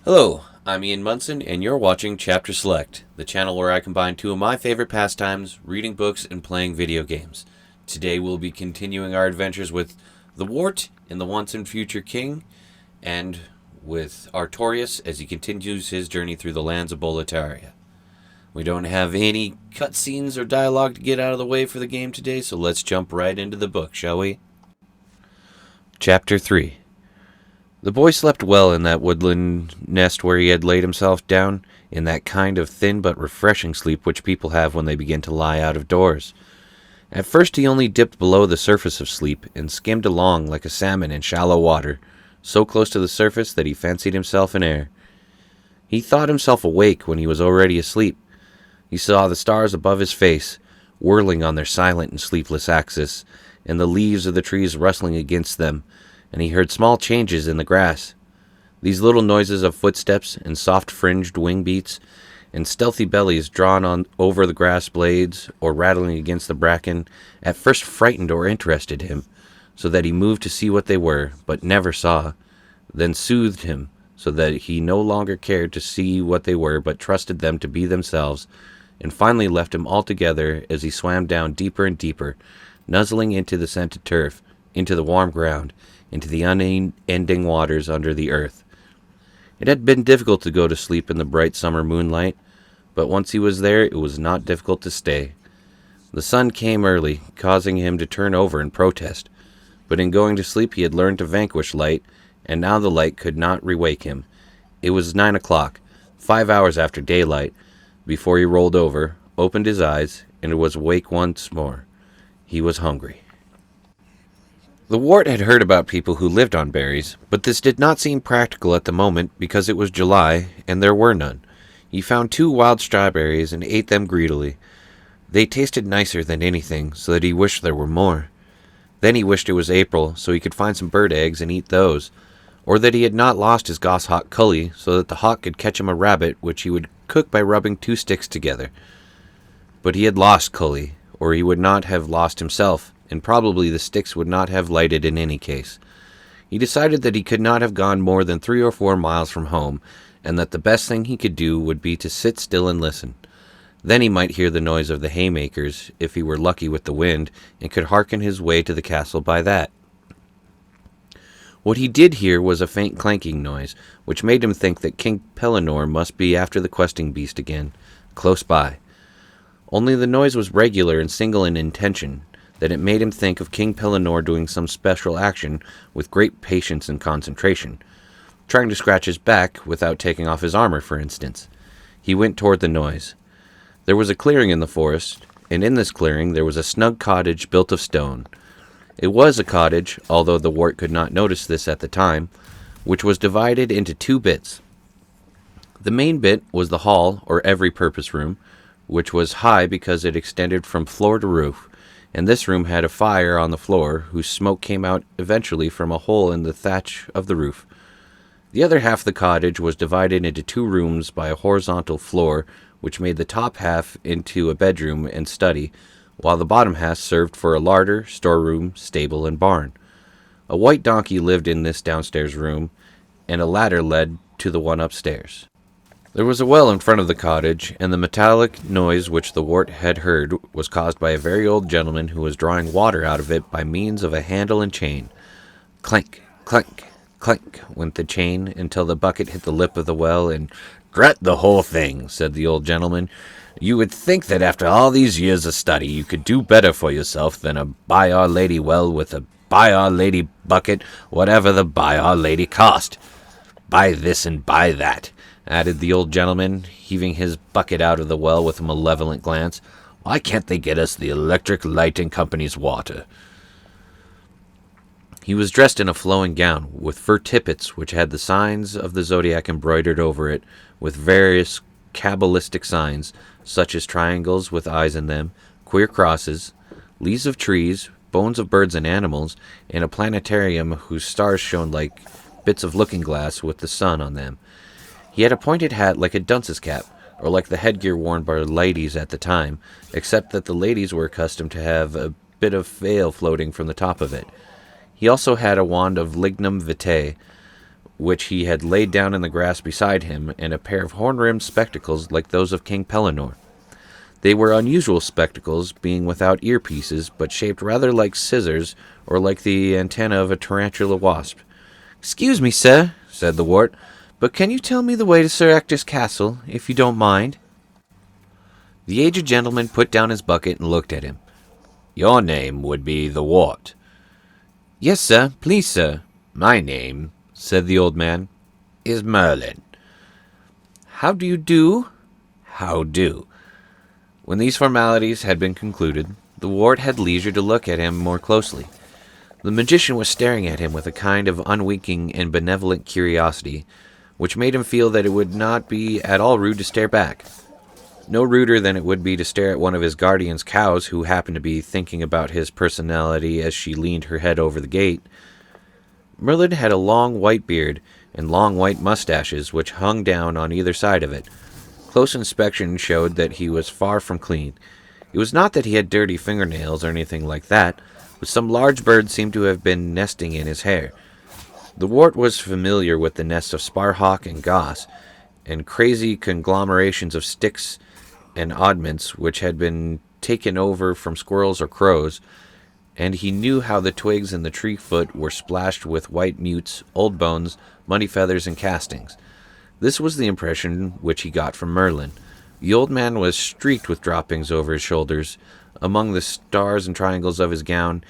Hello, I'm Ian Munson, and you're watching Chapter Select, the channel where I combine two of my favorite pastimes, reading books and playing video games. Today we'll be continuing our adventures with the Wart and the once and future king, and with Artorious as he continues his journey through the lands of Boletaria. We don't have any cutscenes or dialogue to get out of the way for the game today, so let's jump right into the book, shall we? Chapter 3. The boy slept well in that woodland nest where he had laid himself down, in that kind of thin but refreshing sleep which people have when they begin to lie out of doors. At first he only dipped below the surface of sleep, and skimmed along like a salmon in shallow water, so close to the surface that he fancied himself in air. He thought himself awake when he was already asleep. He saw the stars above his face, whirling on their silent and sleepless axis, and the leaves of the trees rustling against them, and he heard small changes in the grass. These little noises of footsteps and soft-fringed wing beats, and stealthy bellies drawn on over the grass blades or rattling against the bracken, at first frightened or interested him, so that he moved to see what they were, but never saw, then soothed him, so that he no longer cared to see what they were, but trusted them to be themselves, and finally left him altogether as he swam down deeper and deeper, nuzzling into the scented turf, into the warm ground, into the unending waters under the earth. It had been difficult to go to sleep in the bright summer moonlight, but once he was there, it was not difficult to stay. The sun came early, causing him to turn over and protest, but in going to sleep he had learned to vanquish light, and now the light could not rewake him. It was 9 o'clock, 5 hours after daylight, before he rolled over, opened his eyes, and was awake once more. He was hungry. The Wart had heard about people who lived on berries, but this did not seem practical at the moment because it was July and there were none. He found 2 wild strawberries and ate them greedily. They tasted nicer than anything, so that he wished there were more. Then he wished it was April, so he could find some bird eggs and eat those, or that he had not lost his goshawk Cully, so that the hawk could catch him a rabbit which he would cook by rubbing 2 sticks together. But he had lost Cully, or he would not have lost himself, and probably the sticks would not have lighted in any case. He decided that he could not have gone more than 3 or 4 miles from home, and that the best thing he could do would be to sit still and listen. Then he might hear the noise of the haymakers, if he were lucky with the wind, and could hearken his way to the castle by that. What he did hear was a faint clanking noise, which made him think that King Pellinore must be after the questing beast again, close by. Only the noise was regular and single in intention, that it made him think of King Pellinore doing some special action with great patience and concentration, trying to scratch his back without taking off his armor, for instance. He went toward the noise. There was a clearing in the forest, and in this clearing there was a snug cottage built of stone. It was a cottage, although the Wart could not notice this at the time, which was divided into 2 bits. The main bit was the hall, or every-purpose room, which was high because it extended from floor to roof, and this room had a fire on the floor, whose smoke came out eventually from a hole in the thatch of the roof. The other half of the cottage was divided into 2 rooms by a horizontal floor, which made the top half into a bedroom and study, while the bottom half served for a larder, storeroom, stable, and barn. A white donkey lived in this downstairs room, and a ladder led to the one upstairs. There was a well in front of the cottage, and the metallic noise which the Wart had heard was caused by a very old gentleman who was drawing water out of it by means of a handle and chain. Clank, clank, clank went the chain until the bucket hit the lip of the well, and "Drat the whole thing," said the old gentleman. "You would think that after all these years of study you could do better for yourself than a By Our Lady well with a By Our Lady bucket, whatever the By Our Lady cost. Buy this and buy that," added the old gentleman, heaving his bucket out of the well with a malevolent glance. "Why can't they get us the Electric Lighting Company's water?" He was dressed in a flowing gown, with fur tippets which had the signs of the zodiac embroidered over it, with various cabalistic signs, such as triangles with eyes in them, queer crosses, leaves of trees, bones of birds and animals, and a planetarium whose stars shone like bits of looking-glass with the sun on them. He had a pointed hat like a dunce's cap, or like the headgear worn by ladies at the time, except that the ladies were accustomed to have a bit of veil floating from the top of it. He also had a wand of lignum vitae, which he had laid down in the grass beside him, and a pair of horn-rimmed spectacles like those of King Pellinore. They were unusual spectacles, being without earpieces, but shaped rather like scissors, or like the antenna of a tarantula wasp. "Excuse me, sir," said the Wart, "but can you tell me the way to Sir Ector's castle, if you don't mind?" The aged gentleman put down his bucket and looked at him. "Your name would be the Wart?" "Yes, sir. Please, sir." "My name," said the old man, "is Merlin." "How do you do?" "How do?" When these formalities had been concluded, the Wart had leisure to look at him more closely. The magician was staring at him with a kind of unwinking and benevolent curiosity, which made him feel that it would not be at all rude to stare back. No ruder than it would be to stare at one of his guardian's cows who happened to be thinking about his personality as she leaned her head over the gate. Merlin had a long white beard and long white mustaches which hung down on either side of it. Close inspection showed that he was far from clean. It was not that he had dirty fingernails or anything like that, but some large bird seemed to have been nesting in his hair. The Wart was familiar with the nests of sparhawk and goss, and crazy conglomerations of sticks and oddments which had been taken over from squirrels or crows, and he knew how the twigs in the tree foot were splashed with white mutes, old bones, muddy feathers, and castings. This was the impression which he got from Merlin. The old man was streaked with droppings over his shoulders, among the stars and triangles of his gown,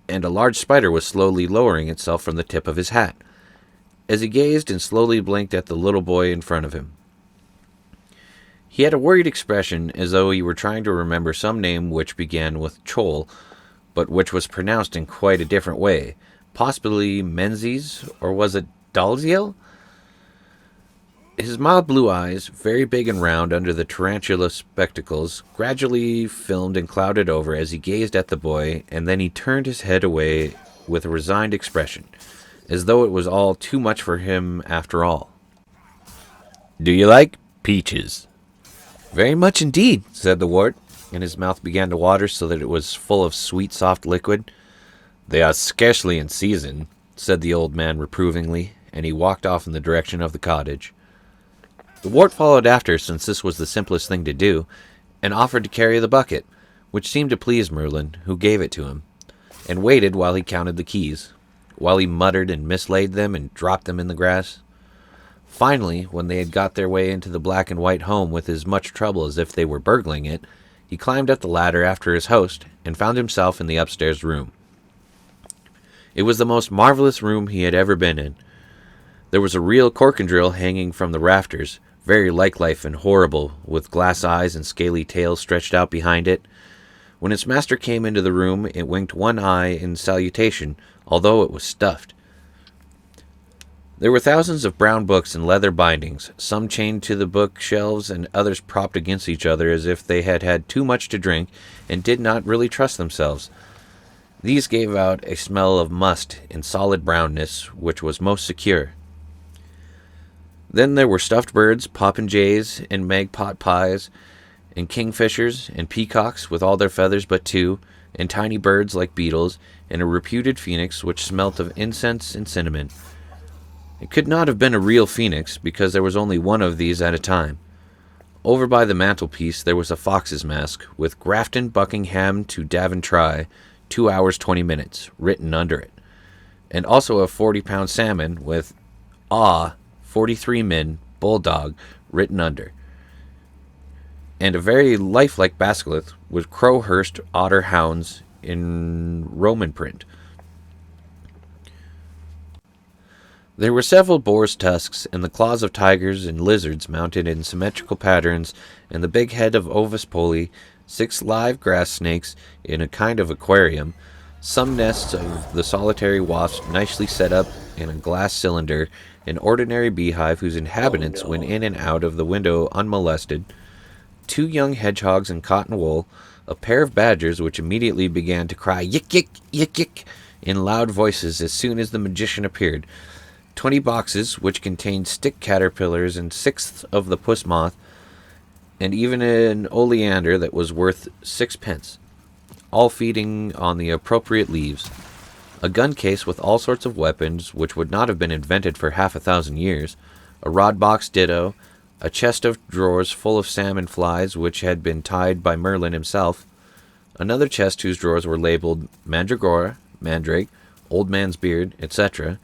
and a large spider was slowly lowering itself from the tip of his hat, as he gazed and slowly blinked at the little boy in front of him. He had a worried expression, as though he were trying to remember some name which began with Chol, but which was pronounced in quite a different way, possibly Menzies, or was it Dalziel? His mild blue eyes, very big and round under the tarantula spectacles, gradually filmed and clouded over as he gazed at the boy, and then he turned his head away with a resigned expression, as though it was all too much for him after all. "Do you like peaches?" "Very much indeed," said the Wart, and his mouth began to water so that it was full of sweet, soft liquid. "They are scarcely in season," said the old man reprovingly, and he walked off in the direction of the cottage. The Wart followed after, since this was the simplest thing to do, and offered to carry the bucket, which seemed to please Merlin, who gave it to him, and waited while he counted the keys, while he muttered and mislaid them and dropped them in the grass. Finally, when they had got their way into the black and white home with as much trouble as if they were burgling it, he climbed up the ladder after his host, and found himself in the upstairs room. It was the most marvelous room he had ever been in. There was a real cork-and-drill hanging from the rafters, very like life and horrible, with glass eyes and scaly tails stretched out behind it. When its master came into the room, it winked one eye in salutation, although it was stuffed. There were thousands of brown books in leather bindings, some chained to the bookshelves and others propped against each other as if they had had too much to drink and did not really trust themselves. These gave out a smell of must and solid brownness, which was most secure. Then there were stuffed birds, popinjays, and magpies, and kingfishers, and peacocks with all their feathers but two, and tiny birds like beetles, and a reputed phoenix which smelt of incense and cinnamon. It could not have been a real phoenix, because there was only one of these at a time. Over by the mantelpiece there was a fox's mask, with Grafton Buckingham to Daventry, 2 hours 20 minutes, written under it, and also a 40-pound salmon with 43 men, bulldog, written under, and a very lifelike basilisk with Crowhurst otter hounds in Roman print. There were several boar's tusks, and the claws of tigers and lizards mounted in symmetrical patterns, and the big head of Ovis poli, 6 live grass snakes in a kind of aquarium, some nests of the solitary wasp nicely set up in a glass cylinder, an ordinary beehive whose inhabitants went in and out of the window unmolested, 2 young hedgehogs in cotton wool, a pair of badgers which immediately began to cry yick yick yick yick in loud voices as soon as the magician appeared, 20 boxes which contained stick caterpillars and 6 of the puss moth, and even an oleander that was worth 6 pence, all feeding on the appropriate leaves. a gun case with all sorts of weapons which would not have been invented for 1,000 years, a rod box ditto, a chest of drawers full of salmon flies which had been tied by Merlin himself, another chest whose drawers were labeled Mandragora, Mandrake, Old Man's Beard, etc.,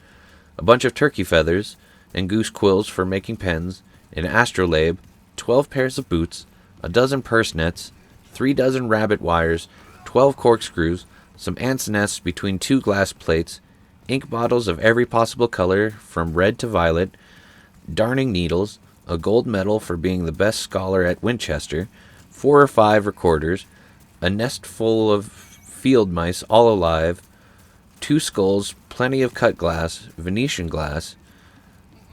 a bunch of turkey feathers, and goose quills for making pens, an astrolabe, 12 pairs of boots, a dozen purse nets, 3 dozen rabbit wires, 12 corkscrews, some ants' nests between 2 glass plates, ink bottles of every possible color from red to violet, darning needles, a gold medal for being the best scholar at Winchester, 4 or 5 recorders, a nest full of field mice all alive, 2 skulls, plenty of cut glass, Venetian glass,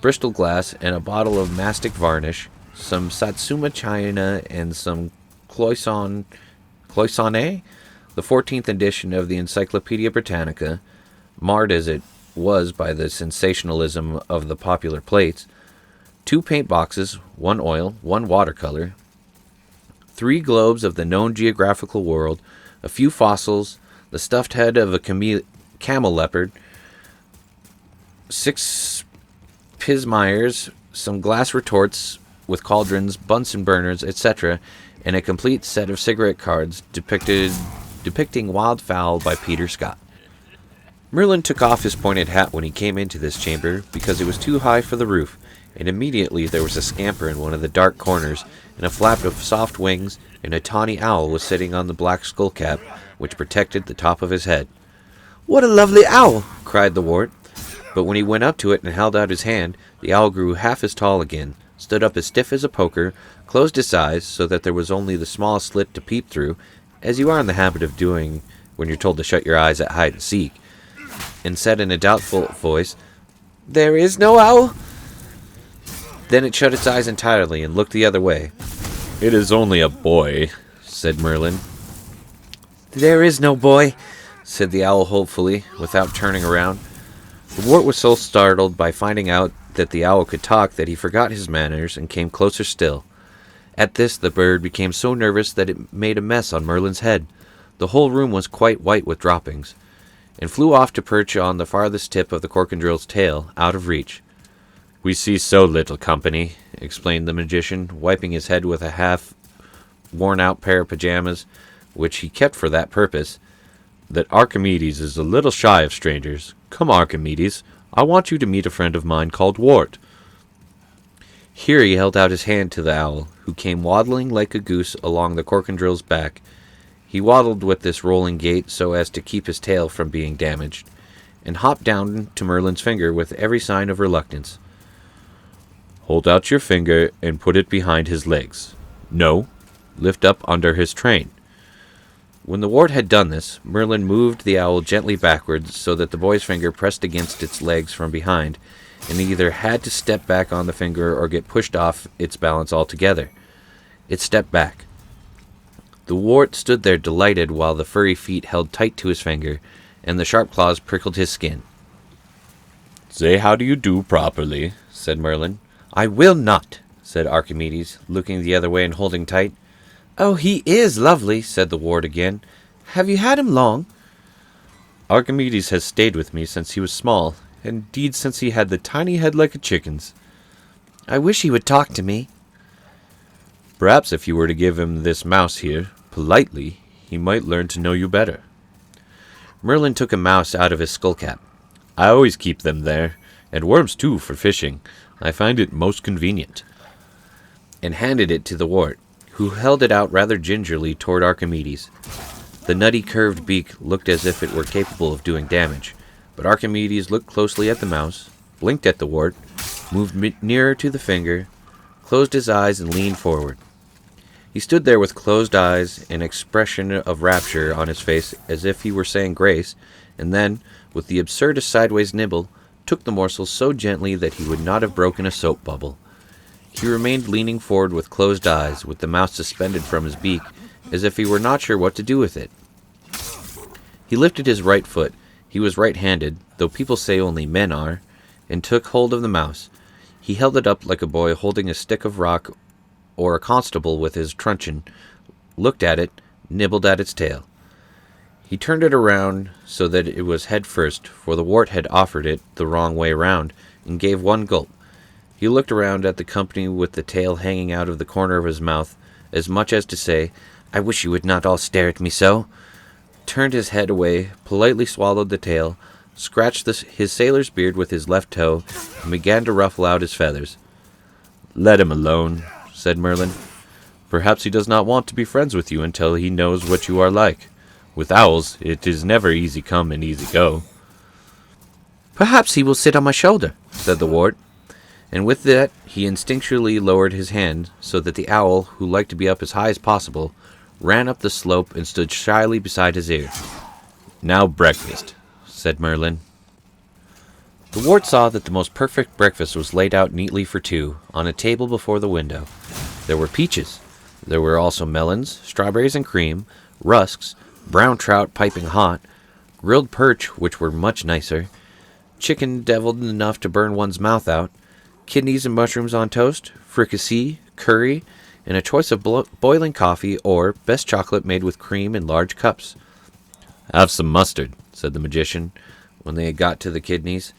Bristol glass, and a bottle of mastic varnish, some Satsuma china, and some Cloisonne, the 14th edition of the Encyclopedia Britannica, marred as it was by the sensationalism of the popular plates, 2 paint boxes, 1 oil, 1 watercolor, 3 globes of the known geographical world, a few fossils, the stuffed head of a camel leopard, 6 pismires, some glass retorts with cauldrons, Bunsen burners, etc., and a complete set of cigarette cards depicting wildfowl by Peter Scott. Merlin took off his pointed hat when he came into this chamber because it was too high for the roof, and immediately there was a scamper in one of the dark corners, and a flap of soft wings, and a tawny owl was sitting on the black skullcap which protected the top of his head. "What a lovely owl!" cried the Wart. But when he went up to it and held out his hand, the owl grew half as tall again, stood up as stiff as a poker, closed his eyes so that there was only the smallest slit to peep through, as you are in the habit of doing when you're told to shut your eyes at hide and seek, and said in a doubtful voice, "There is no owl?" Then it shut its eyes entirely and looked the other way. "It is only a boy," said Merlin. "There is no boy," said the owl hopefully, without turning around. The Wart was so startled by finding out that the owl could talk that he forgot his manners and came closer still. At this the bird became so nervous that it made a mess on Merlin's head. The whole room was quite white with droppings, and flew off to perch on the farthest tip of the corkendrill's tail, out of reach. "We see so little company," explained the magician, wiping his head with a half-worn-out pair of pajamas, which he kept for that purpose, "that Archimedes is a little shy of strangers. Come, Archimedes, I want you to meet a friend of mine called Wart." Here he held out his hand to the owl, who came waddling like a goose along the corkendrill's back. He waddled with this rolling gait so as to keep his tail from being damaged, and hopped down to Merlin's finger with every sign of reluctance. "Hold out your finger and put it behind his legs. No, lift up under his train." When the Wart had done this, Merlin moved the owl gently backwards so that the boy's finger pressed against its legs from behind, and he either had to step back on the finger or get pushed off its balance altogether. It stepped back. The Wart stood there delighted while the furry feet held tight to his finger, and the sharp claws prickled his skin. "Say how do you do properly," said Merlin. "I will not," said Archimedes, looking the other way and holding tight. "Oh, he is lovely," said the Wart again. "Have you had him long?" "Archimedes has stayed with me since he was small, indeed since he had the tiny head like a chicken's." "I wish he would talk to me." "Perhaps if you were to give him this mouse here, politely, he might learn to know you better." Merlin took a mouse out of his skullcap. "I always keep them there, and worms too for fishing. I find it most convenient," and handed it to the Wart, who held it out rather gingerly toward Archimedes. The nutty curved beak looked as if it were capable of doing damage, but Archimedes looked closely at the mouse, blinked at the Wart, moved nearer to the finger, closed his eyes and leaned forward. He stood there with closed eyes, an expression of rapture on his face as if he were saying grace, and then, with the absurdest sideways nibble, took the morsel so gently that he would not have broken a soap bubble. He remained leaning forward with closed eyes, with the mouse suspended from his beak, as if he were not sure what to do with it. He lifted his right foot, he was right-handed, though people say only men are, and took hold of the mouse. He held it up like a boy holding a stick of rock or a constable with his truncheon, looked at it, nibbled at its tail. He turned it around so that it was head first, for the wart had offered it the wrong way round, and gave one gulp. He looked around at the company with the tail hanging out of the corner of his mouth, as much as to say, "I wish you would not all stare at me so," turned his head away, politely swallowed the tail, scratched his sailor's beard with his left toe, and began to ruffle out his feathers. "Let him alone," said Merlin. "Perhaps he does not want to be friends with you until he knows what you are like. With owls, it is never easy come and easy go." "Perhaps he will sit on my shoulder," said the wart. And with that, he instinctually lowered his hand, so that the owl, who liked to be up as high as possible, ran up the slope and stood shyly beside his ear. "Now breakfast," said Merlin. The wart saw that the most perfect breakfast was laid out neatly for two, on a table before the window. There were peaches. There were also melons, strawberries and cream, rusks, brown trout piping hot, grilled perch, which were much nicer, chicken deviled enough to burn one's mouth out, kidneys and mushrooms on toast, fricassee, curry, and a choice of boiling coffee or best chocolate made with cream in large cups. "Have some mustard," said the magician, when they had got to the kidneys.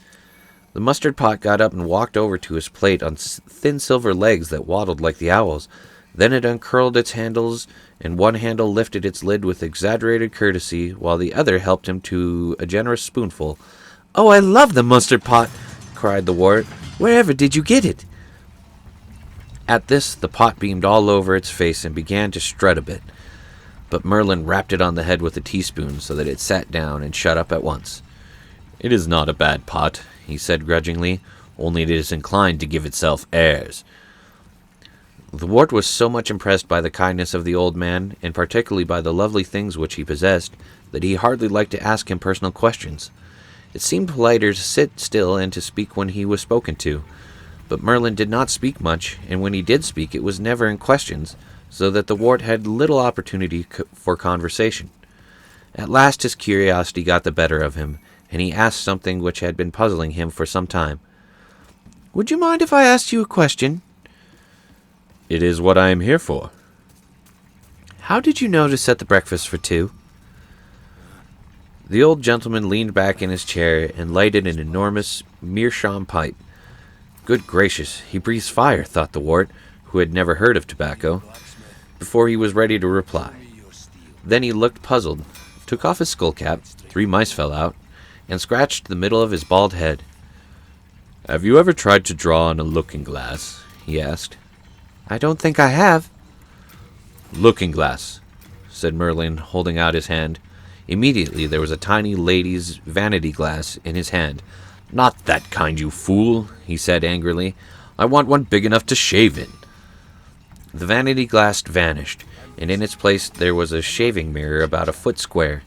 The mustard pot got up and walked over to his plate on thin silver legs that waddled like the owl's. Then it uncurled its handles, and one handle lifted its lid with exaggerated courtesy, while the other helped him to a generous spoonful. "Oh, I love the mustard pot!" cried the wart. "Wherever did you get it?" At this, the pot beamed all over its face and began to strut a bit. But Merlin rapped it on the head with a teaspoon so that it sat down and shut up at once. "It is not a bad pot," he said grudgingly, "only it is inclined to give itself airs." The wart was so much impressed by the kindness of the old man, and particularly by the lovely things which he possessed, that he hardly liked to ask him personal questions. It seemed politer to sit still and to speak when he was spoken to. But Merlin did not speak much, and when he did speak it was never in questions, so that the wart had little opportunity for conversation. At last his curiosity got the better of him, and he asked something which had been puzzling him for some time. "Would you mind if I asked you a question?" "It is what I am here for." "How did you know to set the breakfast for two?" The old gentleman leaned back in his chair and lighted an enormous meerschaum pipe. Good gracious, he breathes fire, thought the wart, who had never heard of tobacco, before he was ready to reply. Then he looked puzzled, took off his skullcap, 3 mice fell out, and scratched the middle of his bald head. "Have you ever tried to draw on a looking-glass?" he asked. "I don't think I have." "Looking-glass," said Merlin, holding out his hand. Immediately there was a tiny lady's vanity-glass in his hand. "Not that kind, you fool," he said angrily. "I want one big enough to shave in." The vanity-glass vanished, and in its place there was a shaving mirror about a foot square.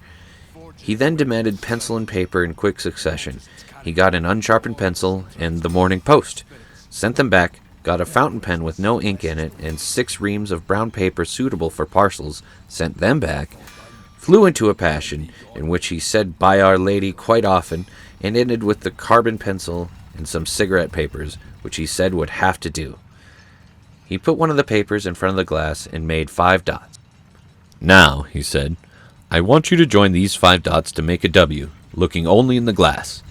He then demanded pencil and paper in quick succession. He got an unsharpened pencil and the Morning Post, sent them back, got a fountain pen with no ink in it, and 6 reams of brown paper suitable for parcels, sent them back, flew into a passion, in which he said "By Our Lady" quite often, and ended with the carbon pencil and some cigarette papers, which he said would have to do. He put one of the papers in front of the glass and made 5 dots. "Now," he said, "I want you to join these 5 dots to make a W, looking only in the glass."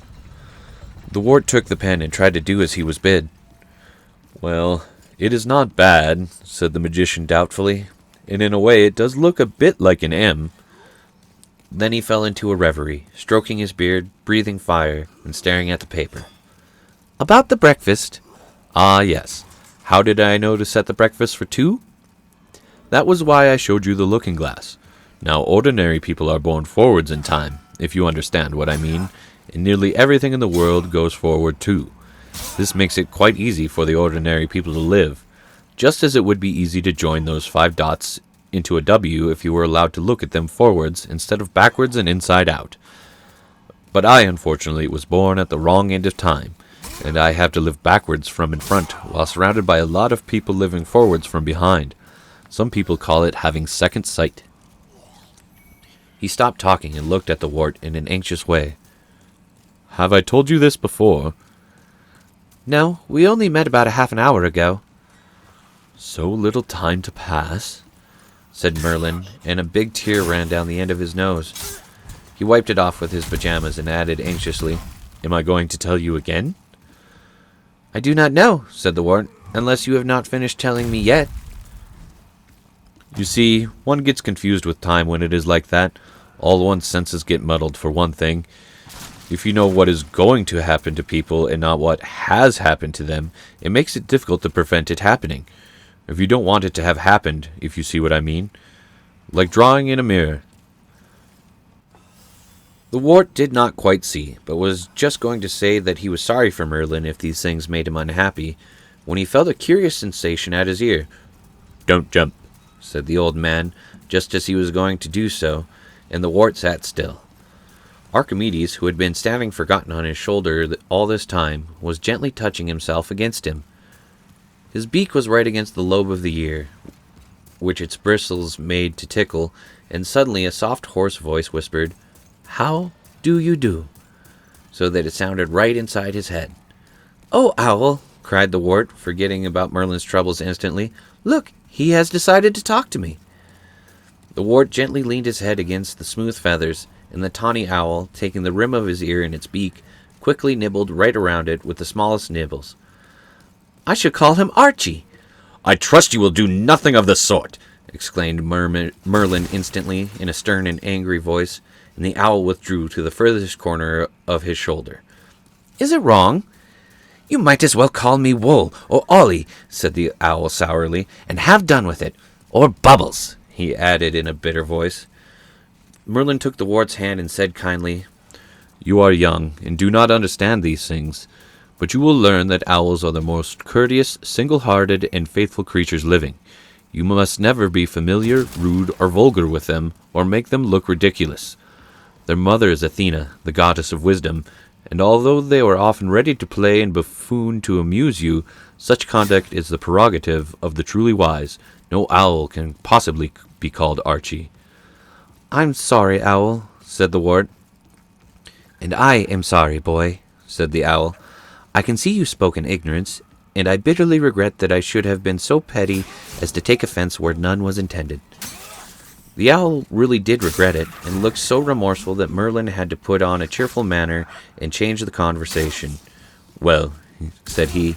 The wart took the pen and tried to do as he was bid. "Well, it is not bad," said the magician doubtfully, "and in a way it does look a bit like an M." Then he fell into a reverie, stroking his beard, breathing fire, and staring at the paper. "About the breakfast?" "Ah, yes. How did I know to set the breakfast for 2? That was why I showed you the looking-glass. Now, ordinary people are born forwards in time, if you understand what I mean, and nearly everything in the world goes forward too. This makes it quite easy for the ordinary people to live, just as it would be easy to join those 5 dots into a W if you were allowed to look at them forwards instead of backwards and inside out. But I, unfortunately, was born at the wrong end of time, and I have to live backwards from in front, while surrounded by a lot of people living forwards from behind. Some people call it having second sight." He stopped talking and looked at the wart in an anxious way. "Have I told you this before?" "No, we only met about a half an hour ago." "So little time to pass," said Merlin, and a big tear ran down the end of his nose. He wiped it off with his pajamas and added anxiously, "Am I going to tell you again?" "I do not know," said the Wart, "unless you have not finished telling me yet." You see, one gets confused with time when it is like that. All one's senses get muddled, for one thing. If you know what is going to happen to people and not what has happened to them, it makes it difficult to prevent it happening. If you don't want it to have happened, if you see what I mean. Like drawing in a mirror. The Wart did not quite see, but was just going to say that he was sorry for Merlin if these things made him unhappy, when he felt a curious sensation at his ear. "Don't jump," said the old man, just as he was going to do so, and the Wart sat still. Archimedes, who had been standing forgotten on his shoulder all this time, was gently touching himself against him. His beak was right against the lobe of the ear, which its bristles made to tickle, and suddenly a soft hoarse voice whispered, "How do you do?" so that it sounded right inside his head. "Oh, Owl," cried the Wart, forgetting about Merlin's troubles instantly. "Look, he has decided to talk to me." The Wart gently leaned his head against the smooth feathers, and the tawny owl, taking the rim of his ear in its beak, quickly nibbled right around it with the smallest nibbles. "I should call him Archie." "I trust you will do nothing of the sort," exclaimed Merlin instantly, in a stern and angry voice, and the owl withdrew to the furthest corner of his shoulder. "Is it wrong?" "You might as well call me Wool or Ollie," said the owl sourly, "and have done with it. Or Bubbles," he added in a bitter voice. Merlin took the Wart's hand and said kindly, "You are young, and do not understand these things, but you will learn that owls are the most courteous, single-hearted, and faithful creatures living. You must never be familiar, rude, or vulgar with them, or make them look ridiculous. Their mother is Athena, the goddess of wisdom, and although they are often ready to play and buffoon to amuse you, such conduct is the prerogative of the truly wise. No owl can possibly be called Archie." "I'm sorry, Owl," said the Wart. "And I am sorry, boy," said the owl. "I can see you spoke in ignorance, and I bitterly regret that I should have been so petty as to take offense where none was intended." The owl really did regret it, and looked so remorseful that Merlin had to put on a cheerful manner and change the conversation. "Well," said he,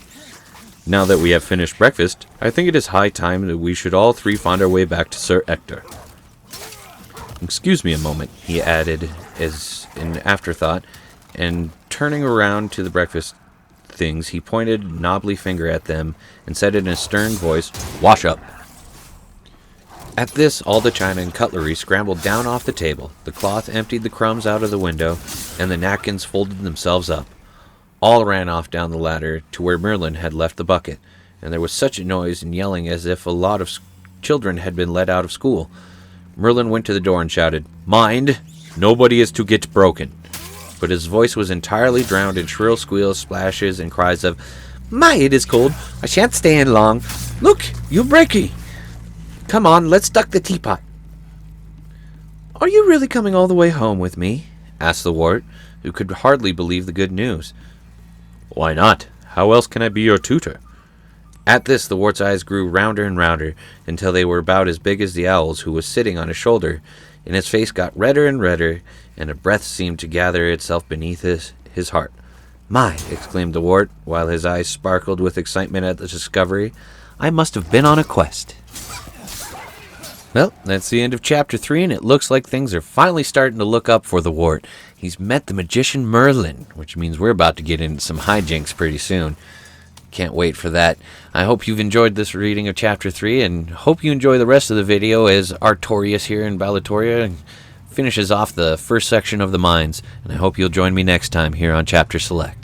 "now that we have finished breakfast, I think it is high time that we should all three find our way back to Sir Ector. Excuse me a moment," he added as an afterthought, and turning around to the breakfast things, he pointed a knobbly finger at them and said in a stern voice, "Wash up." At this, all the china and cutlery scrambled down off the table, the cloth emptied the crumbs out of the window, and the napkins folded themselves up. All ran off down the ladder to where Merlin had left the bucket, and there was such a noise and yelling as if a lot of children had been let out of school. Merlin went to the door and shouted, "Mind! Nobody is to get broken." But his voice was entirely drowned in shrill squeals, splashes, and cries of, "My, it is cold! I shan't stay in long! Look, you breaky! Come on, let's duck the teapot." "Are you really coming all the way home with me?" asked the Wart, who could hardly believe the good news. "Why not? How else can I be your tutor?" At this, the Wart's eyes grew rounder and rounder, until they were about as big as the owl's, who was sitting on his shoulder, and his face got redder and redder, and a breath seemed to gather itself beneath his heart. "My!" exclaimed the Wart, while his eyes sparkled with excitement at the discovery. "I must have been on a quest." Well, that's the end of Chapter 3, and it looks like things are finally starting to look up for the Wart. He's met the magician Merlin, which means we're about to get into some hijinks pretty soon. Can't wait for that. I hope you've enjoyed this reading of Chapter 3, and hope you enjoy the rest of the video as Artorious here in Balatoria finishes off the first section of the mines. And I hope you'll join me next time here on Chapter Select.